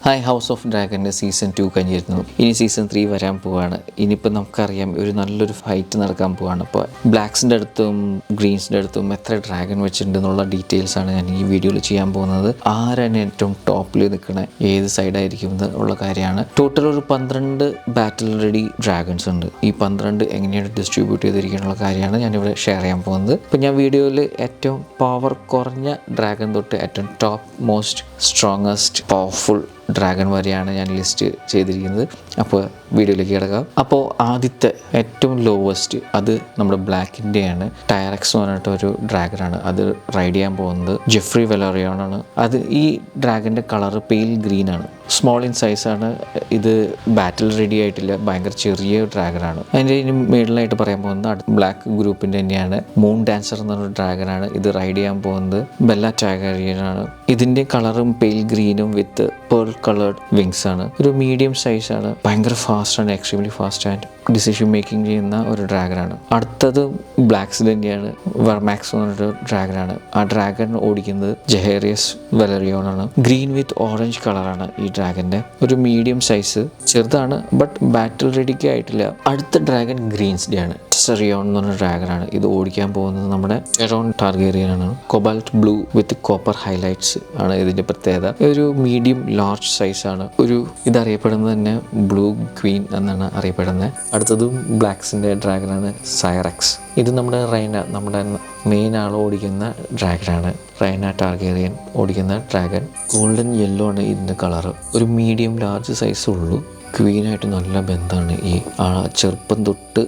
Hi house of ഡ്രാഗൻ്റെ season 2 കഴിഞ്ഞിരുന്നു. ഇനി season 3 വരാൻ പോവാണ്. ഇനിയിപ്പോൾ നമുക്കറിയാം ഒരു നല്ലൊരു ഫൈറ്റ് നടക്കാൻ പോവാണ്. അപ്പോൾ ബ്ലാക്സിൻ്റെ അടുത്തും ഗ്രീൻസിൻ്റെ അടുത്തും എത്ര ഡ്രാഗൺ വെച്ചിട്ടുണ്ടെന്നുള്ള ഡീറ്റെയിൽസാണ് ഞാൻ ഈ വീഡിയോയിൽ ചെയ്യാൻ പോകുന്നത്. ആരാണ് ഏറ്റവും ടോപ്പിൽ നിൽക്കണ, ഏത് സൈഡായിരിക്കും എന്നുള്ള കാര്യമാണ്. ടോട്ടൽ ഒരു 12 ബാറ്റിൽ റെഡി ഡ്രാഗൺസ് ഉണ്ട്. ഈ 12 എങ്ങനെയാണ് ഡിസ്ട്രിബ്യൂട്ട് ചെയ്തിരിക്കാനുള്ള കാര്യമാണ് ഞാനിവിടെ ഷെയർ ചെയ്യാൻ പോകുന്നത്. ഇപ്പോൾ ഞാൻ വീഡിയോയിൽ ഏറ്റവും പവർ കുറഞ്ഞ ഡ്രാഗൺ തൊട്ട് ഏറ്റവും top most strongest powerful dragon വരെയാണ് ഞാൻ ലിസ്റ്റ് ചെയ്തിരിക്കുന്നത്. അപ്പോൾ വീഡിയോയിലേക്ക് കിടക്കാം. അപ്പോൾ ആദ്യത്തെ ഏറ്റവും ലോവസ്റ്റ് അത് നമ്മുടെ ബ്ലാക്കിൻ്റെയാണ്. ടയറക്സ് എന്ന് പറഞ്ഞിട്ട് ഒരു ഡ്രാഗനാണ്. അത് റൈഡ് ചെയ്യാൻ പോകുന്നത് ജെഫ്രി വെലറിയോൺ ആണ്. അത് ഈ ഡ്രാഗൻ്റെ കളറ് പെയിൽ ഗ്രീൻ ആണ്. സ്മോൾ ഇൻ സൈസാണ്. ഇത് ബാറ്റിൽ റെഡി ആയിട്ടില്ല. ഭയങ്കര ചെറിയ ഡ്രാഗനാണ്. അതിൻ്റെ ഇനി മേളിലായിട്ട് പറയാൻ പോകുന്നത് അടുത്ത ബ്ലാക്ക് ഗ്രൂപ്പിൻ്റെ തന്നെയാണ്. മൂൺ ഡാൻസർ എന്ന് പറഞ്ഞ ഡ്രാഗനാണ്. ഇത് റൈഡ് ചെയ്യാൻ പോകുന്നത് ബെല്ല ടാഗറിയൻ ആണ്. ഇതിൻ്റെ കളറും പെയിൽ ഗ്രീനും വിത്ത് പേൾ കളേർഡ് വിങ്സ് ആണ്. ഒരു മീഡിയം സൈസ് ആണ്. ഭയങ്കര ഫാസ്റ്റ് ആണ്. Extremely fast and decision making ചെയ്യുന്ന ഒരു ഡ്രാഗനാണ്. അടുത്തത് ബ്ലാക്സ് തന്നെയാണ്. വെർമാക്സ് എന്ന് പറഞ്ഞൊരു ഡ്രാഗനാണ്. ആ ഡ്രാഗൺ ഓടിക്കുന്നത് ജെഹേറിയസ് വെലറിയോൺ ആണ്. ഗ്രീൻ വിത്ത് ഓറഞ്ച് കളറാണ് ഈ ഡ്രാഗൻ്റെ. ഒരു മീഡിയം സൈസ്, ചെറുതാണ്, ബട്ട് ബാറ്റിൽ റെഡിക്ക് ആയിട്ടില്ല. അടുത്ത ഡ്രാഗൺ ഗ്രീൻസ്ഡേ ആണ്. ടെസറിയോൺ എന്ന് പറഞ്ഞ ഡ്രാഗനാണ്. ഇത് ഓടിക്കാൻ പോകുന്നത് നമ്മുടെ എറോൺ ടാർഗേറിയൻ ആണ്. കൊബാൾട്ട് ബ്ലൂ വിത്ത് കോപ്പർ ഹൈലൈറ്റ്സ് ആണ് ഇതിന്റെ പ്രത്യേകത. ഒരു മീഡിയം ലാർജ് സൈസ് ആണ്. ഇതറിയപ്പെടുന്നത് തന്നെ ബ്ലൂ ക്വീൻ എന്നാണ് അറിയപ്പെടുന്നത്. അടുത്തതും ബ്ലാക്സിന്റെ ഡ്രാഗനാണ് സൈറക്സ്. ഇത് നമ്മുടെ നമ്മുടെ മെയിൻ ആൾ ഓടിക്കുന്ന ഡ്രാഗനാണ്. റൈന ടാർഗേറിയൻ ഓടിക്കുന്ന ഡ്രാഗൻ. ഗോൾഡൻ യെല്ലോ ആണ് ഇതിന്റെ കളറ്. ഒരു മീഡിയം ലാർജ് സൈസ് ഉള്ളൂ. ക്വീനായിട്ട് നല്ല ബന്ധമാണ്. ഈ ചെറുപ്പം തൊട്ട്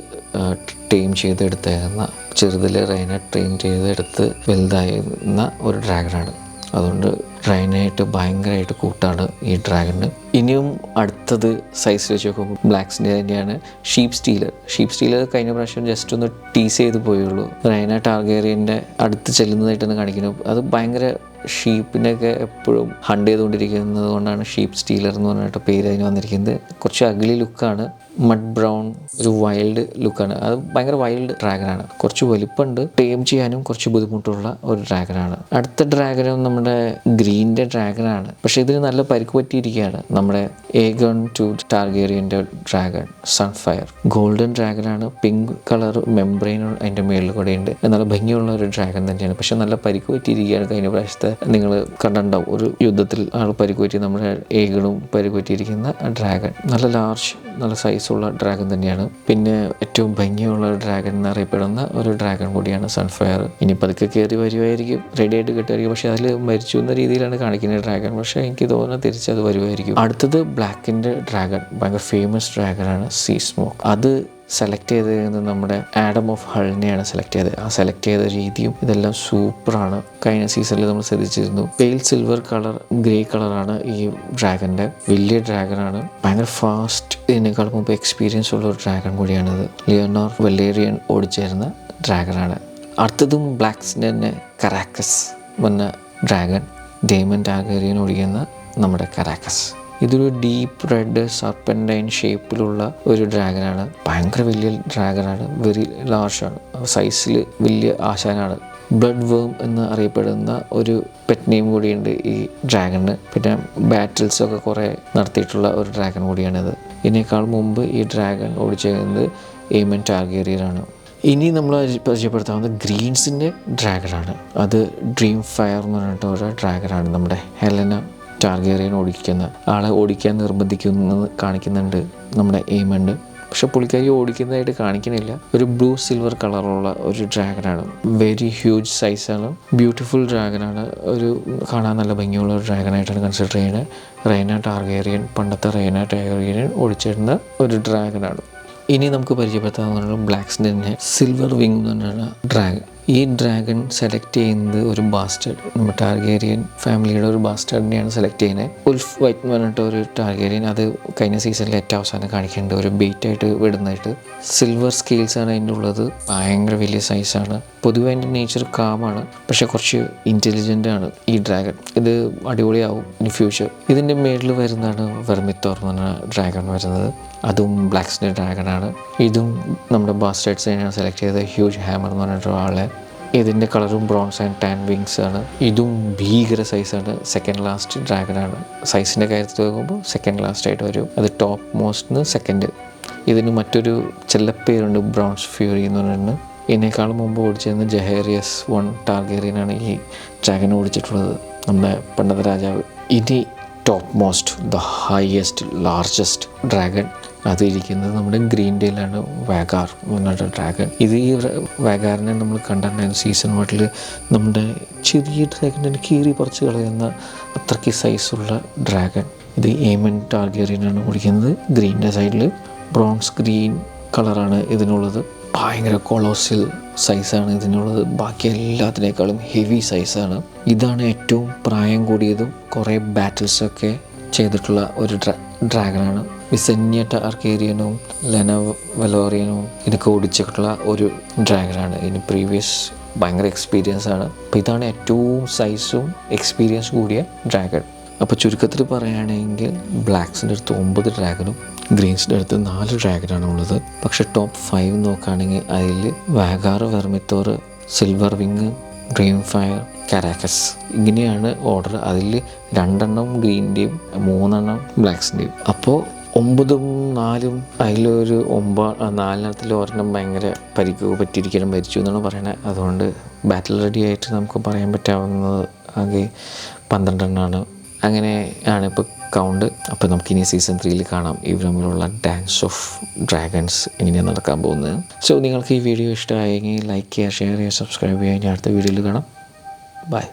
ട്രെയിൻ ചെയ്തെടുത്തേക്കുന്ന, ചെറുതിൽ റൈന ട്രെയിൻ ചെയ്തെടുത്ത് വലുതായിരുന്ന ഒരു ഡ്രാഗനാണ്. അതുകൊണ്ട് റൈനായിട്ട് ഭയങ്കരമായിട്ട് കൂട്ടാണ് ഈ ഡ്രാഗന്. ഇനിയും അടുത്തത് സൈസ് വെച്ച് നോക്കുമ്പോൾ ബ്ലാക്സിൻ്റെ തന്നെയാണ് ഷീപ്പ് സ്റ്റീലർ കഴിഞ്ഞ പ്രാവശ്യം ജസ്റ്റ് ഒന്ന് ടീസ് ചെയ്ത് പോയുള്ളൂ. റൈന ടാർഗേറിയൻ്റെ അടുത്ത് ചെല്ലുന്നതായിട്ടാണ് കാണിക്കുന്നത്. അത് ഭയങ്കര ഷീപ്പിനൊക്കെ എപ്പോഴും ഹണ്ട് ചെയ്തുകൊണ്ടിരിക്കുന്നത് കൊണ്ടാണ് ഷീപ്പ് സ്റ്റീലർ എന്ന് പറഞ്ഞിട്ട് പേര് അതിന് വന്നിരിക്കുന്നത്. കുറച്ച് അഗ്ലി ലുക്കാണ്. മഡ് ബ്രൗൺ, ഒരു വൈൽഡ് ലുക്കാണ്. അത് ഭയങ്കര വൈൽഡ് ഡ്രാഗനാണ്. കുറച്ച് വലിപ്പമുണ്ട്. ടേം ചെയ്യാനും കുറച്ച് ബുദ്ധിമുട്ടുള്ള ഒരു ഡ്രാഗനാണ്. അടുത്ത ഡ്രാഗനും നമ്മുടെ ഗ്രീൻ്റെ ഡ്രാഗനാണ്. പക്ഷെ ഇതിന് നല്ല പരിക്ക് പറ്റിയിരിക്കുകയാണ്. നമ്മുടെ ഏഗൺ ടു ടാർഗേറിയൻ്റെ ഡ്രാഗൺ സൺഫയർ. ഗോൾഡൻ ഡ്രാഗനാണ്. പിങ്ക് കളർ മെംബ്രെയിൻ അതിൻ്റെ മേളിൽ കൂടെ ഉണ്ട്. നല്ല ഭംഗിയുള്ള ഒരു ഡ്രാഗൻ തന്നെയാണ്. പക്ഷെ നല്ല പരിക്ക് പറ്റിയിരിക്കുകയാണ്. കഴിഞ്ഞ പ്രാവശ്യത്തെ നിങ്ങൾ കണ്ടിട്ടുണ്ടാവും, ഒരു യുദ്ധത്തിൽ ആൾ പരിക്ക് പറ്റി നമ്മുടെ ഏഗണും പരിക്ക് പറ്റിയിരിക്കുന്ന ഡ്രാഗൻ. നല്ല ലാർജ്, നല്ല സൈസുള്ള ഡ്രാഗൺ തന്നെയാണ്. പിന്നെ ഏറ്റവും ഭംഗിയുള്ള ഡ്രാഗൻ എന്നറിയപ്പെടുന്ന ഒരു ഡ്രാഗൺ കൂടിയാണ് സൺഫയർ. ഇനി പതുക്കെ കയറി വരുമായിരിക്കും, റെഡി ആയിട്ട് കിട്ടുമായിരിക്കും. പക്ഷെ അതിൽ മരിച്ചു എന്ന രീതിയിലാണ് കാണിക്കുന്ന ഡ്രാഗൺ. പക്ഷെ എനിക്ക് തോന്നുന്നത് തിരിച്ചത് വരുമായിരിക്കും. അടുത്തത് ബ്ലാക്കിൻ്റെ ഡ്രാഗൺ. ഭയങ്കര ഫേമസ് ഡ്രാഗനാണ് സീ സ്മോക്ക്. അത് സെലക്ട് ചെയ്തത് നമ്മുടെ ആഡം ഓഫ് ഹളിനെയാണ് സെലക്ട് ചെയ്തത്. ആ സെലക്ട് ചെയ്ത രീതിയും ഇതെല്ലാം സൂപ്പറാണ്. കഴിഞ്ഞ സീസണിൽ നമ്മൾ ശ്രദ്ധിച്ചിരുന്നു. പെയിൽ സിൽവർ കളർ, ഗ്രേ കളറാണ് ഈ ഡ്രാഗൻ്റെ. വലിയ ഡ്രാഗനാണ്. ഭയങ്കര ഫാസ്റ്റ്. ഇതിനേക്കാൾ മുമ്പ് എക്സ്പീരിയൻസ് ഉള്ള ഒരു ഡ്രാഗൺ കൂടിയാണിത്. ലിയോണോർ വെലേറിയൻ ഓടിച്ചേരുന്ന ഡ്രാഗനാണ്. അടുത്തതും ബ്ലാക്സിൻ്റെ തന്നെ കറാക്കസ് വന്ന ഡ്രാഗൻ. ഡേമൻ ടാർഗേറിയൻ ഓടിക്കുന്ന നമ്മുടെ കറാക്കസ്. ഇതൊരു ഡീപ്പ് റെഡ് സർപ്പൻറ്റൈൻ ഷേപ്പിലുള്ള ഒരു ഡ്രാഗനാണ്. ഭയങ്കര വലിയ ഡ്രാഗനാണ്. വെരി ലാർജാണ്. സൈസിൽ വലിയ ആശാനാണ്. ബ്ലഡ് വേം എന്ന് അറിയപ്പെടുന്ന ഒരു പെറ്റ് നെയിം കൂടിയുണ്ട് ഈ ഡ്രാഗന്. പിന്നെ ബാറ്റിൽസൊക്കെ കുറേ നടത്തിയിട്ടുള്ള ഒരു ഡ്രാഗൻ കൂടിയാണിത്. ഇതിനേക്കാൾ മുമ്പ് ഈ ഡ്രാഗൻ ഓടിച്ചിരുന്നത് ഏമൻ ടാർഗേറിയനാണ്. ഇനി നമ്മൾ പരിചയപ്പെടുത്താവുന്നത് ഗ്രീൻസിൻ്റെ ഡ്രാഗനാണ്. അത് ഡ്രീം ഫയർ എന്ന് പറഞ്ഞിട്ട് ഒരു ഡ്രാഗനാണ്. നമ്മുടെ ഹെലന ടാർഗേറിയൻ ഓടിക്കുന്ന ആളെ ഓടിക്കാൻ നിർബന്ധിക്കുന്നത് കാണിക്കുന്നുണ്ട് നമ്മുടെ എയ്മണ്ട്. പക്ഷെ പുള്ളിക്കാരി ഓടിക്കുന്നതായിട്ട് കാണിക്കണില്ല. ഒരു ബ്ലൂ സിൽവർ കളറുള്ള ഒരു ഡ്രാഗനാണ്. വെരി ഹ്യൂജ് സൈസാണ്. ബ്യൂട്ടിഫുൾ ഡ്രാഗനാണ്. ഒരു കാണാൻ നല്ല ഭംഗിയുള്ള ഒരു ഡ്രാഗനായിട്ടാണ് കൺസിഡർ ചെയ്യുന്നത്. റൈന ടാർഗേറിയൻ, പണ്ടത്തെ റൈന ടാർഗേറിയൻ ഓടിച്ചിരുന്ന ഒരു ഡ്രാഗനാണ്. ഇനി നമുക്ക് പരിചയപ്പെടുത്താവുന്ന ബ്ലാക്സിൻ്റെ തന്നെ സിൽവർ വിങ് എന്ന് പറഞ്ഞാണ് ഡ്രാഗൺ. ഈ ഡ്രാഗൺ സെലക്ട് ചെയ്യുന്നത് ഒരു ബാസ്റ്റേഡ്, നമ്മുടെ ടാർഗേറിയൻ ഫാമിലിയുടെ ഒരു ബാസ്റ്റേഡിനെയാണ് സെലക്ട് ചെയ്യുന്നത്. ഉൽഫ് വൈറ്റ് എന്ന് പറഞ്ഞിട്ട് ഒരു ടാർഗേറിയൻ. അത് കഴിഞ്ഞ സീസണിൽ ഏറ്റവും അവസാനം കാണിക്കേണ്ട ഒരു ബെയ്റ്റായിട്ട് വിടുന്നതായിട്ട്. സിൽവർ സ്കെയിൽസാണ് അതിൻ്റെ ഉള്ളത്. ഭയങ്കര വലിയ സൈസാണ്. പൊതുവെ അതിൻ്റെ നേച്ചർ കാമാണ്, പക്ഷെ കുറച്ച് ഇൻ്റലിജൻ്റ് ആണ് ഈ ഡ്രാഗൺ. ഇത് അടിപൊളിയാവും ഇൻ ഫ്യൂച്ചർ. ഇതിൻ്റെ മേളിൽ വരുന്നതാണ് വെർമിത്തോർ എന്ന് പറഞ്ഞ ഡ്രാഗൺ വരുന്നത്. അതും ബ്ലാക്സിൻ്റെ ഡ്രാഗനാണ്. ഇതും നമ്മുടെ ബാസ്റ്റേഡ്സ് തന്നെയാണ് സെലക്ട് ചെയ്തത്. ഹ്യൂജ് ഹാമർ എന്ന് പറഞ്ഞിട്ട് ഒരാളെ ഇതിൻ്റെ കളറും ബ്രോൺസ് ആൻഡ് ടാൻ വിങ്സ് ആണ്. ഇതും ഭീകര സൈസാണ്. Second last ഡ്രാഗനാണ്. സൈസിൻ്റെ കാര്യത്തിൽ നോക്കുമ്പോൾ സെക്കൻഡ് ലാസ്റ്റ് ആയിട്ട് വരും. അത് ടോപ്പ് മോസ്റ്റ് സെക്കൻഡ്. ഇതിന് മറ്റൊരു ചെല്ലപ്പേരുണ്ട്, ബ്രോൺസ് ഫ്യൂറി എന്ന് പറഞ്ഞിട്ടുണ്ട്. ഇതിനേക്കാളും മുമ്പ് ഓടിച്ചിരുന്ന ജഹേറിയസ് 1 ടാർഗേറിയനാണ് ഈ ഡ്രാഗൻ ഓടിച്ചിട്ടുള്ളത്, നമ്മുടെ പണ്ടത്തെ രാജാവ്. ഇനി top most, the highest largest dragon, അതിരിക്കുന്നത് നമ്മുടെ ഗ്രീൻഡേയിലാണ്. വാഗാർ എന്ന് പറഞ്ഞിട്ട് ഡ്രാഗൺ. ഇത് ഈ വാഗാറിനെ നമ്മൾ കണ്ടിട്ടുണ്ടായിരുന്നു സീസൺ 1 നമ്മുടെ ചെറിയ ഡ്രാഗണിനെ കീറി പറിച്ച് കളയുന്ന അത്രയ്ക്ക് സൈസുള്ള ഡ്രാഗൺ. ഇത് ഏമൻ ടാർഗേറിയനാണ് ഓടിക്കുന്നത്. ഗ്രീൻ്റെ സൈഡിൽ ബ്രോൺസ് ഗ്രീൻ കളറാണ് ഇതിനുള്ളത്. ഭയങ്കര കൊളോസിൽ സൈസാണ് ഇതിനുള്ളത്. ബാക്കി എല്ലാത്തിനേക്കാളും ഹെവി സൈസാണ്. ഇതാണ് ഏറ്റവും പ്രായം കൂടിയതും കുറേ ബാറ്റിൽസൊക്കെ ചെയ്തിട്ടുള്ള ഒരു ഡ്രാഗനാണ്. വിസന്യ ടാർഗേറിയനും ലെന വലോറിയനും ഇതൊക്കെ ഓടിച്ചിട്ടുള്ള ഒരു ഡ്രാഗനാണ്. ഇതിന് പ്രീവിയസ് ഭയങ്കര എക്സ്പീരിയൻസ് ആണ്. അപ്പോൾ ഇതാണ് ഏറ്റവും സൈസും എക്സ്പീരിയൻസ് കൂടിയ ഡ്രാഗൺ. അപ്പോൾ ചുരുക്കത്തിൽ പറയുകയാണെങ്കിൽ ബ്ലാക്സിൻ്റെ അടുത്ത് 9 ഡ്രാഗനും ഗ്രീൻസിൻ്റെ അടുത്ത് 4 ഡ്രാഗനാണ് ഉള്ളത്. പക്ഷേ ടോപ്പ് 5 നോക്കുകയാണെങ്കിൽ അതിൽ വാഗാർ, വെർമിത്തോർ, സിൽവർ വിങ്, ഡ്രീം ഫയർ, കാരാക്കസ് ഇങ്ങനെയാണ് ഓർഡർ. അതിൽ 2 ഗ്രീൻ്റെയും 3 ബ്ലാക്സിൻ്റെയും. അപ്പോൾ 9ഉം 4ഉം അതിലൊരു 4 ഒരെണ്ണം ഭയങ്കര പരിക്ക് പറ്റിയിരിക്കണം, മരിച്ചു എന്നാണ് പറയണത്. അതുകൊണ്ട് ബാറ്റിൽ റെഡി ആയിട്ട് നമുക്ക് പറയാൻ പറ്റാവുന്നത് ആകെ 12 അങ്ങനെ ആണ് ഇപ്പോൾ കൗണ്ട്. അപ്പോൾ നമുക്കിനി സീസൺ 3 കാണാം ഇവർ തമ്മിലുള്ള ഡാൻസ് ഓഫ് ഡ്രാഗൺസ് എങ്ങനെയാണ് നടക്കാൻ പോകുന്നത്. സോ നിങ്ങൾക്ക് ഈ വീഡിയോ ഇഷ്ടമായെങ്കിൽ ലൈക്ക് ചെയ്യുക, ഷെയർ ചെയ്യുക, സബ്സ്ക്രൈബ് ചെയ്യുക. ഞാൻ അടുത്ത വീഡിയോയിൽ കാണാം. ബൈ.